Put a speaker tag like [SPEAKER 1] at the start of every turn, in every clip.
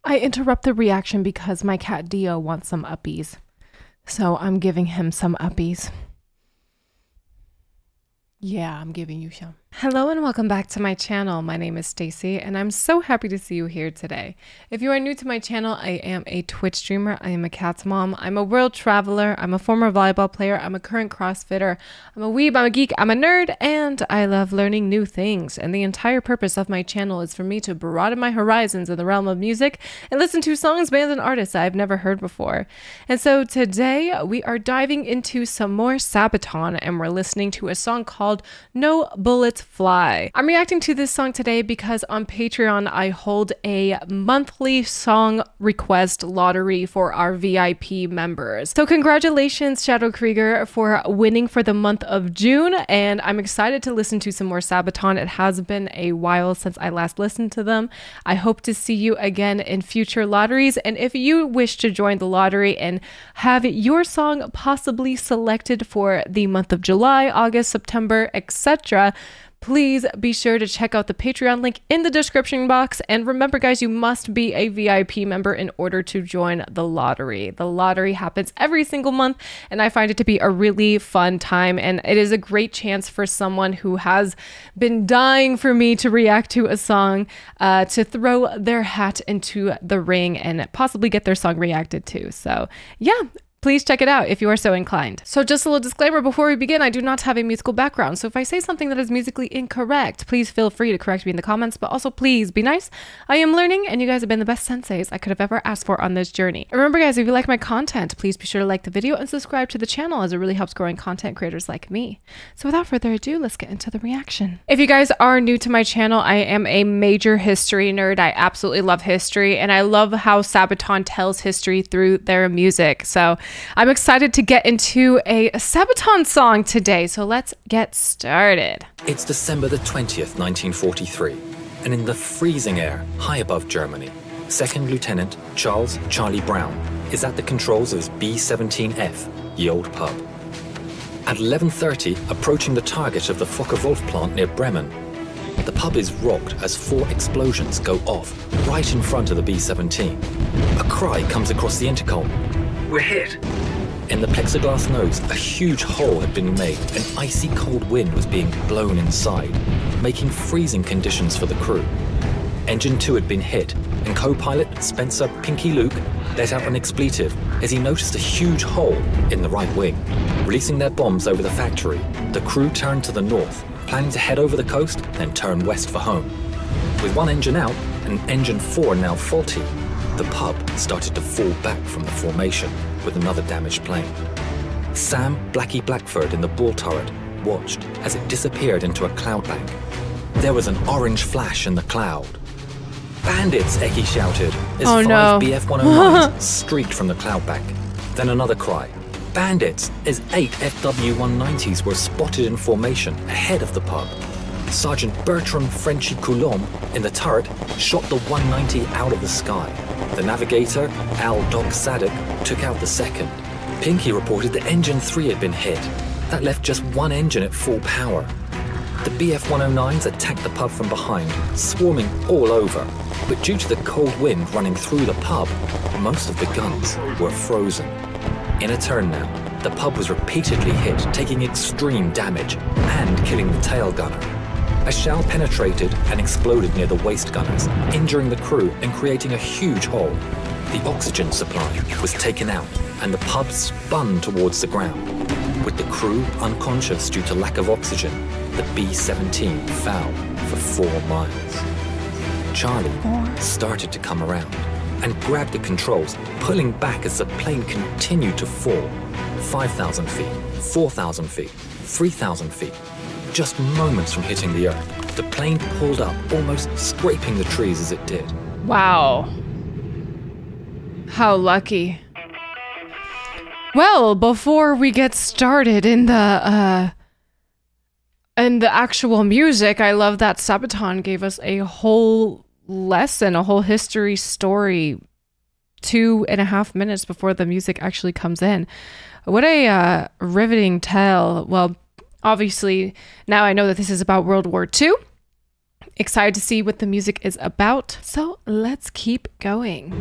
[SPEAKER 1] I interrupt the reaction because my cat Dio wants some uppies. So I'm giving him some uppies. Yeah, I'm giving you some. Hello and welcome back to my channel. My name is Stacy and I'm so happy to see you here today. If you are new to my channel, I am a Twitch streamer. I am a cat's mom. I'm a world traveler. I'm a former volleyball player. I'm a current CrossFitter. I'm a weeb. I'm a geek. I'm a nerd and I love learning new things. And the entire purpose of my channel is for me to broaden my horizons in the realm of music and listen to songs, bands, and artists I've never heard before. And so today we are diving into some more Sabaton and we're listening to a song called No Bullets Fly. I'm reacting to this song today because on Patreon I hold a monthly song request lottery for our VIP members. So congratulations Shadow Krieger for winning for the month of June, and I'm excited to listen to some more Sabaton. It has been a while since I last listened to them. I hope to see you again in future lotteries, and if you wish to join the lottery and have your song possibly selected for the month of July, August, September, etc., please be sure to check out the Patreon link in the description box. And remember, guys, you must be a VIP member in order to join the lottery. The lottery happens every single month, and I find it to be a really fun time. And it is a great chance for someone who has been dying for me to react to a song to throw their hat into the ring and possibly get their song reacted to. So yeah. Please check it out if you are so inclined. So just a little disclaimer before we begin, I do not have a musical background. So if I say something that is musically incorrect, please feel free to correct me in the comments, but also please be nice. I am learning and you guys have been the best senseis I could have ever asked for on this journey. And remember guys, if you like my content, please be sure to like the video and subscribe to the channel as it really helps growing content creators like me. So without further ado, let's get into the reaction. If you guys are new to my channel, I am a major history nerd. I absolutely love history and I love how Sabaton tells history through their music. So I'm excited to get into a Sabaton song today, so let's get started.
[SPEAKER 2] It's December the 20th, 1943, and in the freezing air high above Germany, Second Lieutenant Charles "Charlie" Brown is at the controls of his B-17F, ye old pub. At 11:30, approaching the target of the Focke-Wulf plant near Bremen, the pub is rocked as 4 explosions go off right in front of the B-17. A cry comes across the intercom. "We're hit!" In the plexiglass nose, a huge hole had been made and icy cold wind was being blown inside, making freezing conditions for the crew. Engine 2 had been hit, and co-pilot Spencer "Pinky" Luke let out an expletive as he noticed a huge hole in the right wing. Releasing their bombs over the factory, the crew turned to the north, planning to head over the coast, then turn west for home. With one engine out and engine 4 now faulty, the pub started to fall back from the formation with another damaged plane. Sam "Blackie" Blackford in the bull turret watched as it disappeared into a cloud bank. There was an orange flash in the cloud. "Bandits!" Eki shouted as 5 BF-109s streaked from the cloud bank. Then another cry. "Bandits!" as 8 FW-190s were spotted in formation ahead of the pub. Sergeant Bertram "Frenchy" Coulomb in the turret shot the 190 out of the sky. The navigator, Al "Doc" Sadek, took out the second. Pinky reported that engine 3 had been hit. That left just one engine at full power. The BF-109s attacked the pub from behind, swarming all over. But due to the cold wind running through the pub, most of the guns were frozen. In a turn now, the pub was repeatedly hit, taking extreme damage and killing the tail gunner. A shell penetrated and exploded near the waist gunners, injuring the crew and creating a huge hole. The oxygen supply was taken out and the pub spun towards the ground. With the crew unconscious due to lack of oxygen, the B-17 fell for 4 miles. Charlie started to come around and grabbed the controls, pulling back as the plane continued to fall. 5,000 feet, 4,000 feet, 3,000 feet. Just moments from hitting the earth, the plane pulled up, almost scraping the trees as it did.
[SPEAKER 1] Wow. How lucky. Well, before we get started in the actual music, I love that Sabaton gave us a whole lesson, a whole history story 2.5 minutes before the music actually comes in. What a riveting tale. Well, obviously, now I know that this is about World War II. Excited to see what the music is about. So let's keep going.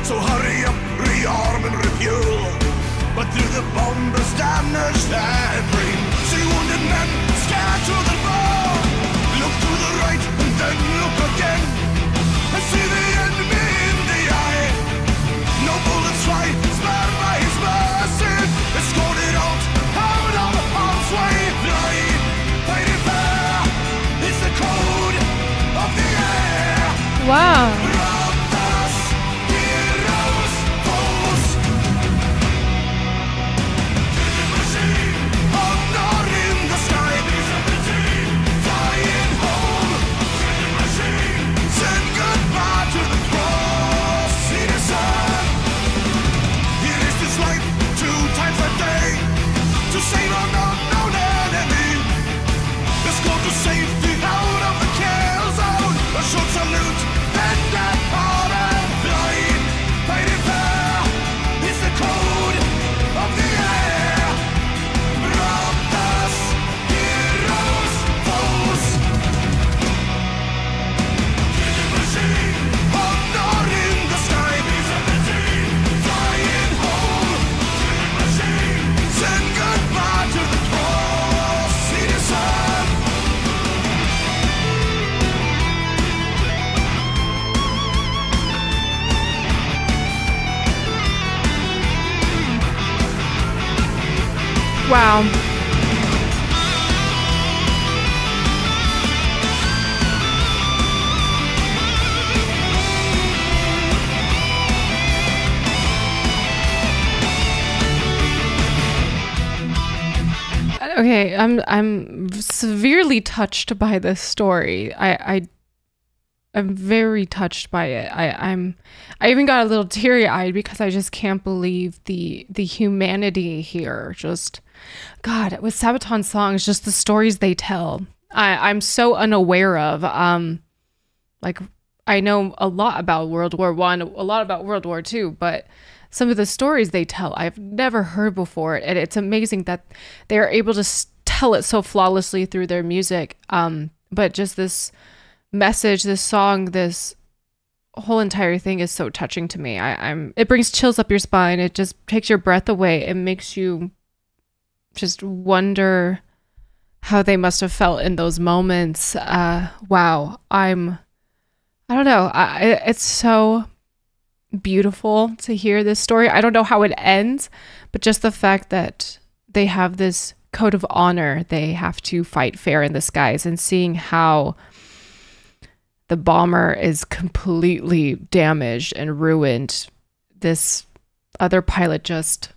[SPEAKER 3] So hurry up, rearm and refuel. But through the bombers damaged and brain, see wounded men scared to the bone. Look to the right and then look again, and see the enemy in the eye. No bullets fly, spared by his mercy. Escorted out of harm's way. Flying, fighting fair, it's the code of the air.
[SPEAKER 1] Wow. Wow. Okay, I'm severely touched by this story. I'm very touched by it. I even got a little teary-eyed because I just can't believe the humanity here. Just, God, with Sabaton songs, just the stories they tell, I'm so unaware of. Like, I know a lot about World War I, a lot about World War II, but some of the stories they tell I've never heard before, and it's amazing that they're able to tell it so flawlessly through their music. But just this message, this song, this whole entire thing is so touching to me. It brings chills up your spine. It just takes your breath away. It makes you just wonder how they must have felt in those moments. Wow. I don't know. It's so beautiful to hear this story. I don't know how it ends, but just the fact that they have this code of honor, they have to fight fair in the skies, and seeing how the bomber is completely damaged and ruined. This other pilot just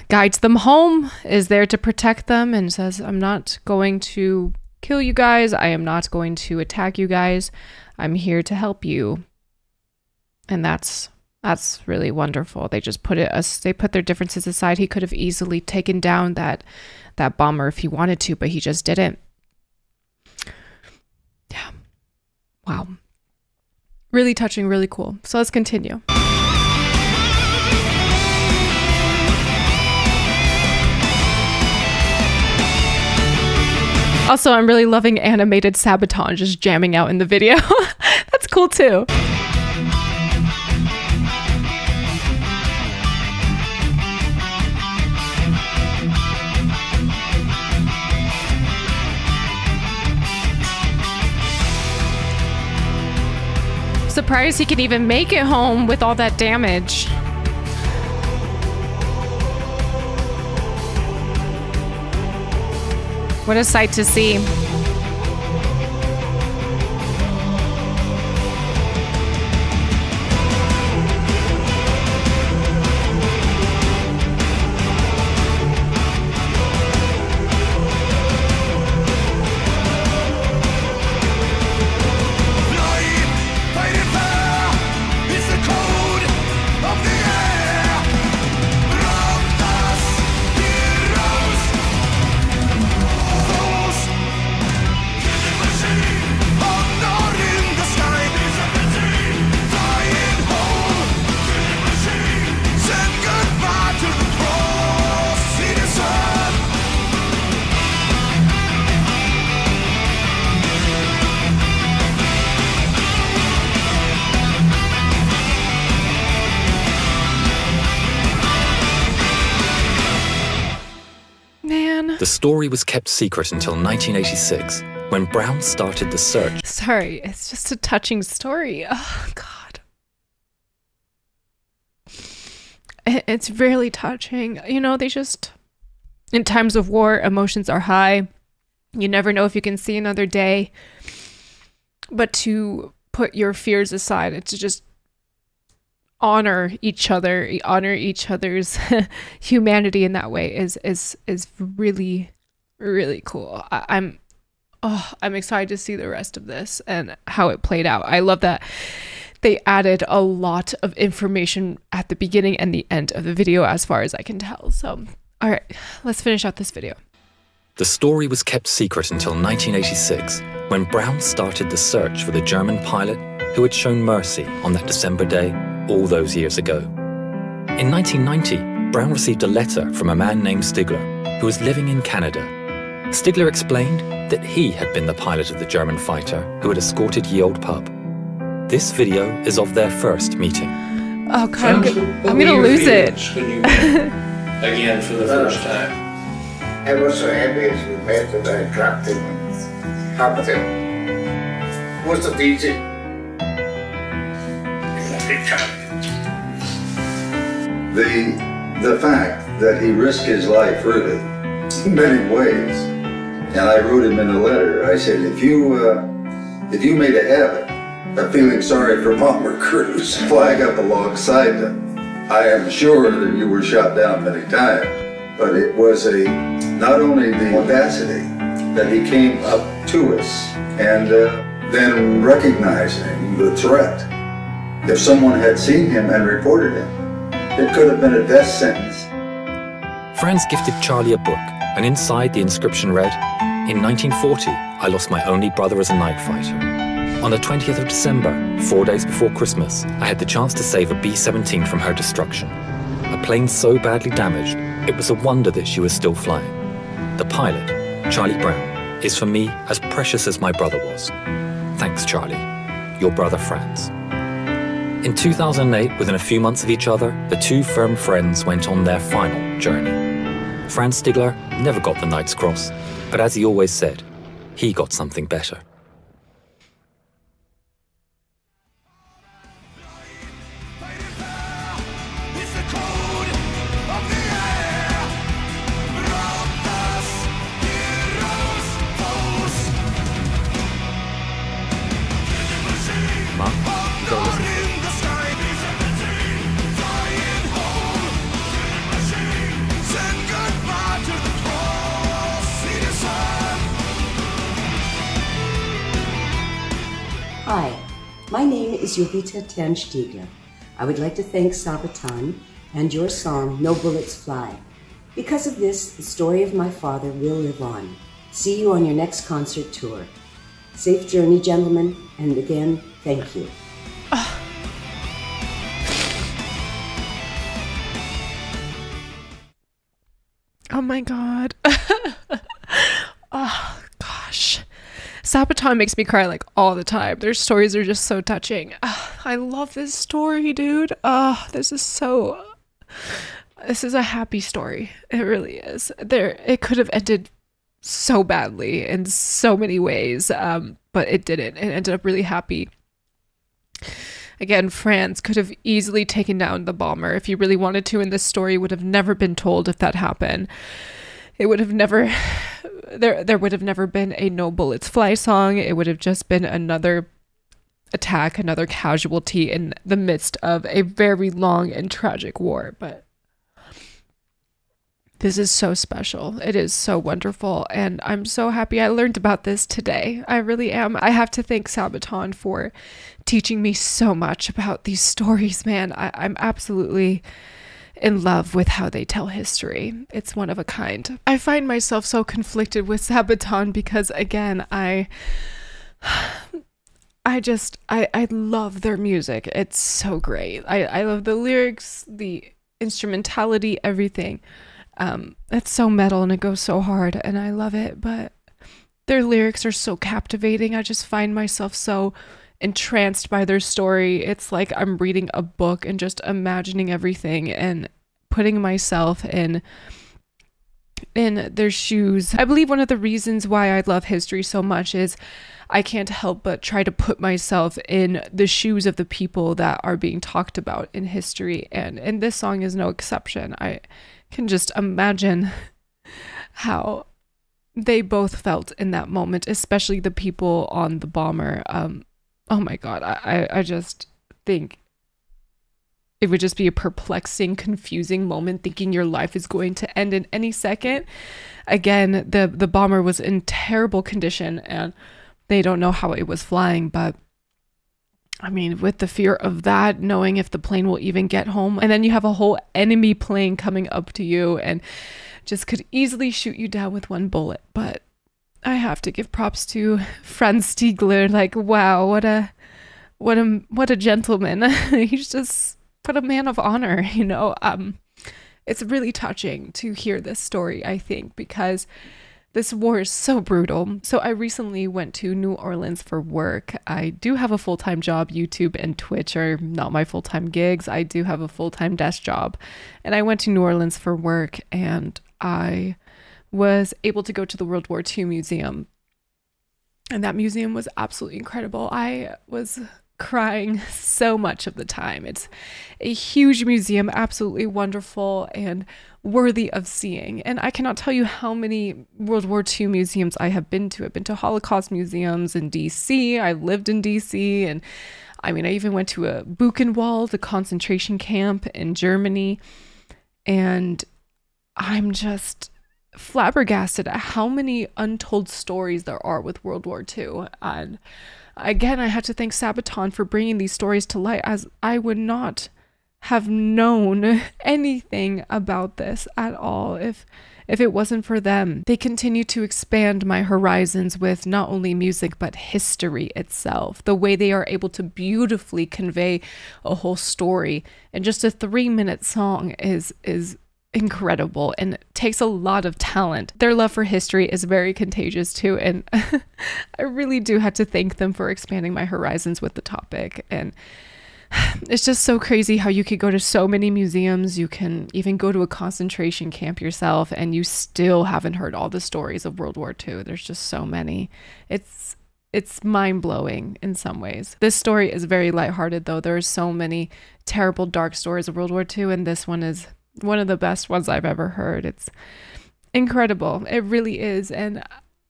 [SPEAKER 1] guides them home, is there to protect them, and says, I'm not going to kill you guys. I am not going to attack you guys. I'm here to help you. And that's really wonderful. They just put their differences aside. He could have easily taken down that bomber if he wanted to, but he just didn't. Yeah. Wow. Really touching, really cool. So let's continue. Also, I'm really loving animated Sabaton just jamming out in the video. That's cool too. Surprised he can even make it home with all that damage. What a sight to see.
[SPEAKER 3] Fighting fair is the code of the
[SPEAKER 2] The story was kept secret until 1986, when Brown started the search.
[SPEAKER 1] Sorry, it's just a touching story. Oh, God. It's really touching. You know, they just... In times of war, emotions are high. You never know if you can see another day. But to put your fears aside and to just honor each other, honor each other's humanity in that way is really, really cool. I'm excited to see the rest of this and how it played out. I love that they added a lot of information at the beginning and the end of the video, as far as I can tell. So, all right, let's finish out this video.
[SPEAKER 2] The story was kept secret until 1986, when Brown started the search for the German pilot who had shown mercy on that December day all those years ago. In 1990, Brown received a letter from a man named Stigler, who was living in Canada. Stigler explained that he had been the pilot of the German fighter who had escorted Ye Olde Pub. This video is of their first meeting.
[SPEAKER 1] Oh God, I'm gonna lose it.
[SPEAKER 4] When you met again for the first time.
[SPEAKER 5] I was so happy as we met that I dropped him and helped him. Was it easy?
[SPEAKER 6] The fact that he risked his life really in many ways, and I wrote him in a letter. I said, if you made a habit of feeling sorry for bomber crews, flag up alongside them. I am sure that you were shot down many times, but it was not only the audacity that he came up to us and then recognizing the threat. If someone had seen him and reported him, it could have been a death sentence.
[SPEAKER 2] Franz gifted Charlie a book, and inside the inscription read, "In 1940, I lost my only brother as a night fighter. On the 20th of December, 4 days before Christmas, I had the chance to save a B-17 from her destruction. A plane so badly damaged, it was a wonder that she was still flying. The pilot, Charlie Brown, is for me as precious as my brother was. Thanks, Charlie. Your brother Franz." In 2008, within a few months of each other, the two firm friends went on their final journey. Franz Stigler never got the Knight's Cross, but as he always said, he got something better. Mom, go listen.
[SPEAKER 7] Hi, my name is Jovita Tan Stiegler. I would like to thank Sabaton and your song, No Bullets Fly. Because of this, the story of my father will live on. See you on your next concert tour. Safe journey, gentlemen, and again, thank you.
[SPEAKER 1] Oh my God. Oh gosh. Sabaton makes me cry like all the time. Their stories are just so touching. I love this story, dude. This is a happy story. It really is. It could have ended so badly in so many ways, but it didn't. It ended up really happy. Again, Franz could have easily taken down the bomber if he really wanted to, and this story would have never been told if that happened. It would have never, there would have never been a No Bullets Fly song. It would have just been another attack, another casualty in the midst of a very long and tragic war. But this is so special. It is so wonderful. And I'm so happy I learned about this today. I really am. I have to thank Sabaton for teaching me so much about these stories, man. I'm absolutely in love with how they tell history. It's one of a kind. I find myself so conflicted with Sabaton because, again, I love their music. It's so great. I love the lyrics, the instrumentality, everything. It's so metal and it goes so hard and I love it, but their lyrics are so captivating. I just find myself so entranced by their story. It's like I'm reading a book and just imagining everything and putting myself in in their shoes. I believe one of the reasons why I love history so much is I can't help but try to put myself in the shoes of the people that are being talked about in history. And this song is no exception. I can just imagine how they both felt in that moment, especially the people on the bomber. Oh my God, I just think it would just be a perplexing, confusing moment, thinking your life is going to end in any second. Again, the bomber was in terrible condition and they don't know how it was flying, but I mean, with the fear of that, knowing if the plane will even get home, and then you have a whole enemy plane coming up to you and just could easily shoot you down with one bullet. But I have to give props to Franz Stiegler. Like, wow, what a gentleman. He's just what a man of honor, you know. It's really touching to hear this story, I think, because this war is so brutal. So I recently went to New Orleans for work. I do have a full-time job. YouTube and Twitch are not my full-time gigs. I do have a full-time desk job. And I went to New Orleans for work, and I was able to go to the World War II Museum. And that museum was absolutely incredible. I was crying so much of the time. It's a huge museum, absolutely wonderful and worthy of seeing. And I cannot tell you how many World War II museums I have been to. I've been to Holocaust museums in DC. I lived in DC. And I mean, I even went to a Buchenwald, the concentration camp in Germany. And I'm just flabbergasted at how many untold stories there are with World War II. And again, I had to thank Sabaton for bringing these stories to light, as I would not have known anything about this at all if it wasn't for them. They continue to expand my horizons with not only music, but history itself. The way they are able to beautifully convey a whole story in just a 3-minute song is incredible and takes a lot of talent. Their love for history is very contagious too, and I really do have to thank them for expanding my horizons with the topic. And it's just so crazy how you could go to so many museums, you can even go to a concentration camp yourself, and you still haven't heard all the stories of World War II. There's just so many. It's mind-blowing in some ways. This story is very lighthearted though. There are so many terrible, dark stories of World War II, and this one is one of the best ones I've ever heard. It's incredible. It really is. And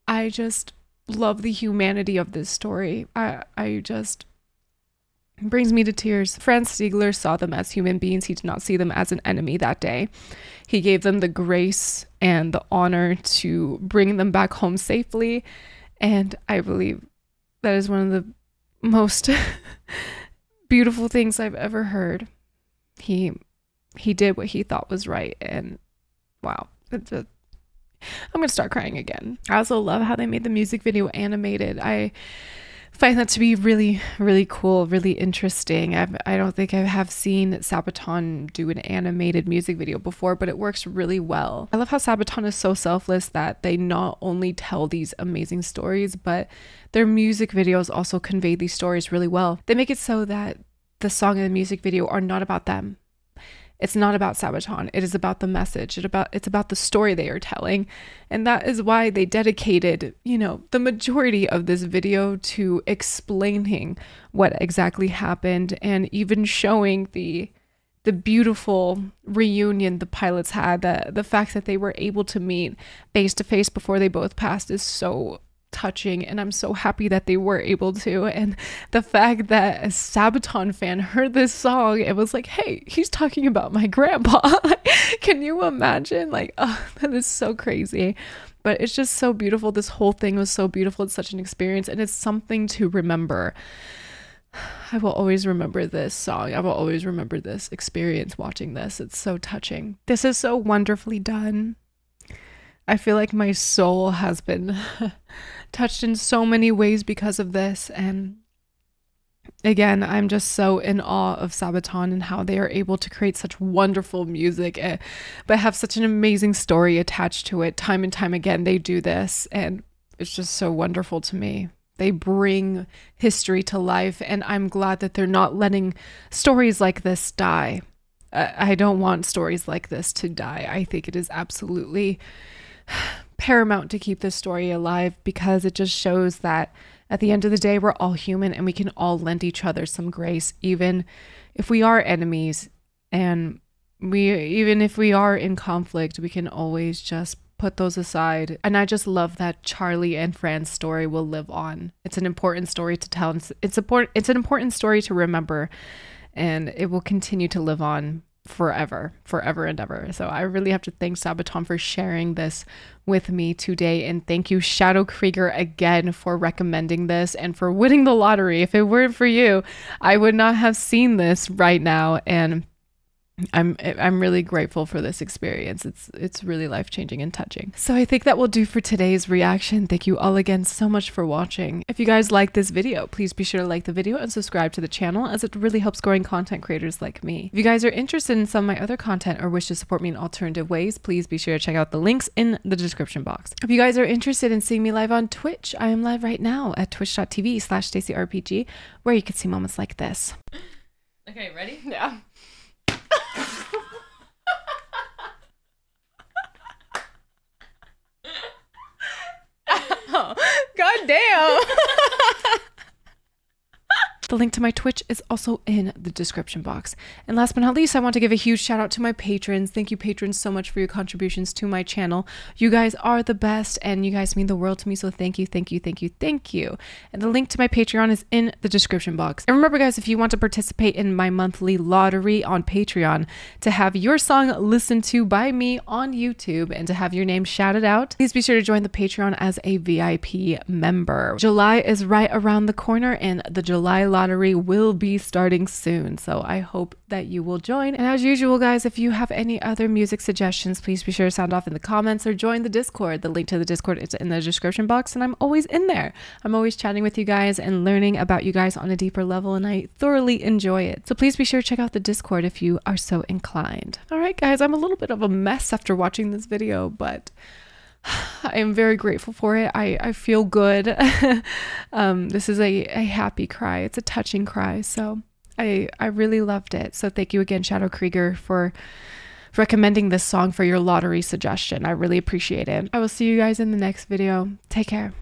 [SPEAKER 1] I just love the humanity of this story. I just, it brings me to tears. Franz Stiegler saw them as human beings. He did not see them as an enemy that day. He gave them the grace and the honor to bring them back home safely. And I believe that is one of the most beautiful things I've ever heard. He did what he thought was right, and wow, I'm gonna start crying again. I also love how they made the music video animated. I find that to be really, really cool, really interesting. I don't think I have seen Sabaton do an animated music video before, but it works really well. I love how Sabaton is so selfless that they not only tell these amazing stories, but their music videos also convey these stories really well. They make it so that the song and the music video are not about them. It's not about Sabaton. It is about the message. It's about the story they are telling. And that is why they dedicated, the majority of this video to explaining what exactly happened, and even showing the beautiful reunion the pilots had. The fact that they were able to meet face to face before they both passed is so touching, and I'm so happy that they were able to. And the fact that a Sabaton fan heard this song, it was like, hey, he's talking about my grandpa. Can you imagine? That is so crazy. But it's just so beautiful. This whole thing was so beautiful. It's such an experience, and it's something to remember. I will always remember this song. I will always remember this experience watching this. It's so touching. This is so wonderfully done. I feel like my soul has been touched in so many ways because of this. And again, I'm just so in awe of Sabaton and how they are able to create such wonderful music, but have such an amazing story attached to it. Time and time again, they do this, and it's just so wonderful to me. They bring history to life, and I'm glad that they're not letting stories like this die. I don't want stories like this to die. I think it is absolutely paramount to keep this story alive, because it just shows that at the end of the day, we're all human and we can all lend each other some grace, even if we are enemies, and even if we are in conflict, we can always just put those aside. And I just love that Charlie and Fran's story will live on. It's an important story to tell. It's an important story to remember, and it will continue to live on forever and ever. So I really have to thank Sabaton for sharing this with me today, and thank you Shadow Krieger again for recommending this and for winning the lottery. If it weren't for you, I would not have seen this right now, and I'm really grateful for this experience. It's really life-changing and touching. So I think that will do for today's reaction. Thank you all again so much for watching. If you guys like this video, please be sure to like the video and subscribe to the channel, as it really helps growing content creators like me. If you guys are interested in some of my other content or wish to support me in alternative ways, please be sure to check out the links in the description box. If you guys are interested in seeing me live on Twitch, I am live right now at twitch.tv/StaceyRPG, where you can see moments like this.
[SPEAKER 8] Okay, ready?
[SPEAKER 1] Yeah. Oh, God damn. The link to my Twitch is also in the description box. And last but not least, I want to give a huge shout out to my patrons. Thank you, patrons, so much for your contributions to my channel. You guys are the best, and you guys mean the world to me. So thank you, thank you, thank you, thank you. And the link to my Patreon is in the description box. And remember, guys, if you want to participate in my monthly lottery on Patreon, to have your song listened to by me on YouTube and to have your name shouted out, please be sure to join the Patreon as a VIP member. July is right around the corner, and the July lottery will be starting soon, so I hope that you will join. And as usual, guys, if you have any other music suggestions, please be sure to sound off in the comments or join the Discord. The link to the Discord is in the description box, and I'm always in there. I'm always chatting with you guys and learning about you guys on a deeper level, and I thoroughly enjoy it. So please be sure to check out the Discord if you are so inclined. All right, guys, I'm a little bit of a mess after watching this video, but I am very grateful for it. I feel good. This is a happy cry. It's a touching cry. So I really loved it. So thank you again, Shadow Krieger, for recommending this song for your lottery suggestion. I really appreciate it. I will see you guys in the next video. Take care.